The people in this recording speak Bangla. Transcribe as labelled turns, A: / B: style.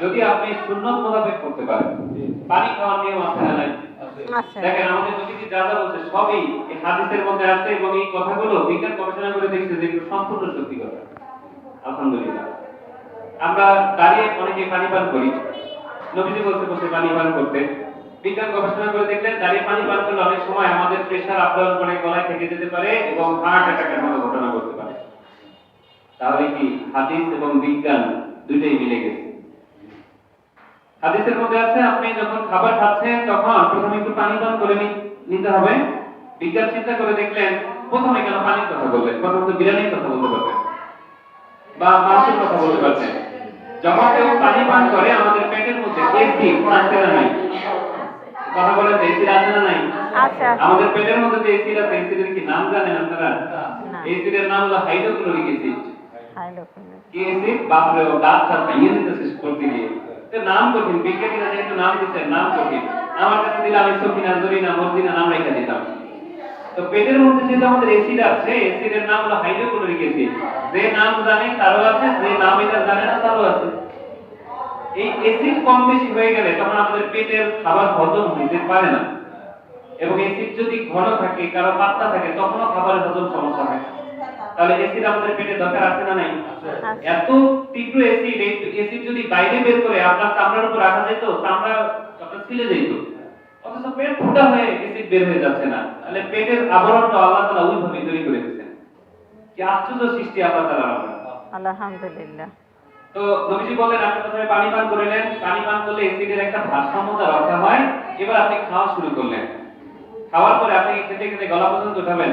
A: যদি আপনি সুন্নত মোতাবেক করতে পারেন। পানি খাওয়ার নিয়ম আছে না নাই? দেখেন আমাদের নবীজি যা যা বলছে সবই এই হাদিসের মধ্যে আছে এবং এই কথাগুলো বিজ্ঞান গবেষণা করে দেখছে যে এগুলো সম্পূর্ণ সত্যি কথা। আলহামদুলিল্লাহ। আমরা দাঁড়িয়ে অনেকে পানি পান করি। নবীজি বলছে বসে পানি পান করতে। বিজ্ঞান গবেষণা করে দেখলেন দাঁড়িয়ে পানি পান করলে অনেক সময় আমাদের প্রেসার আপ ডাউন করে গলায় থেকে যেতে পারে এবং হার্ট অ্যাটাকের মতো ঘটনা ঘটতে পারে। তাহলে কি হাদিস এবং বিজ্ঞান দুইটাই মিলে গেছে? হাদিসের মধ্যে আছে আপনি যখন খাবার খাচ্ছেন তখন প্রথমে একটু পানি পান করে নিতে হবে। বিজ্ঞান চিন্তা করে দেখলেন প্রথমে কেন পানির কথা বললেন? প্রথমে তো বিরিয়ানির কথা বলতে পারবেন বা মাংসের কথা বলতে পারছেন। যখন কেউ পানি পান করে আমাদের পেটের মধ্যে এসিড আছে না নাই? কথা বলেন এসিড আছে না নাই? আমাদের পেটের মধ্যে যে এসিড আছে এসিডের কি নাম জানেন আপনারা? এসিডের নাম হলো হাইড্রোক্লোরিক অ্যাসিড। কি অ্যাসিড? বাপরে ও দাঁত সাত ভেঙে দিতেছে করতে গিয়ে। তো নাম কঠিন, বিজ্ঞানীরা যেহেতু নাম দিচ্ছেন নাম কঠিন। আমার কাছে দিলে আমি সফিনা জরিনা মর্জিনা নাম রেখে দিতাম। তো পেটের মধ্যে যেটা আমাদের অ্যাসিড আছে অ্যাসিডের নাম হলো হাইড্রোক্লোরিক অ্যাসিড। যে নাম জানে তারও আছে, যে নাম এটা জানে না তারও আছে। এই অ্যাসিড কম বেশি হয়ে গেলে তখন আমাদের পেটের খাবার হজম হইতে পারে না এবং অ্যাসিড যদি ঘন থাকে কারো পাতলা থাকে তখনও খাবারের হজম সমস্যা হয়। তাহলে অ্যাসিড আমাদের পেটে দরকার আছে না নাই? এত তীব্র অ্যাসিড, এই অ্যাসিড যদি বাইরে বের করে আপনার চামড়ার উপর রাখা যেত চামড়া আপনার ছিলে যেত, অথচ পেট ফুটা হয়ে অ্যাসিড বের হয়ে যাচ্ছে না। তাহলে পেটের আবরণটা আল্লাহ তাআলা ওইভাবে তৈরি করে দিয়েছেন। কি আশ্চর্য সৃষ্টি আল্লাহ তাআলার!
B: আলহামদুলিল্লাহ।
A: তো নবীজি বললেন আপনি প্রথমে পানি পান করলেন, পানি পান করলে অ্যাসিডের একটা ভারসাম্যতা রক্ষা হয়। এবার আপনি খাওয়া শুরু করলেন। খাওয়ার পরে আপনি খেতে খেতে গলা পর্যন্ত উঠাবেন।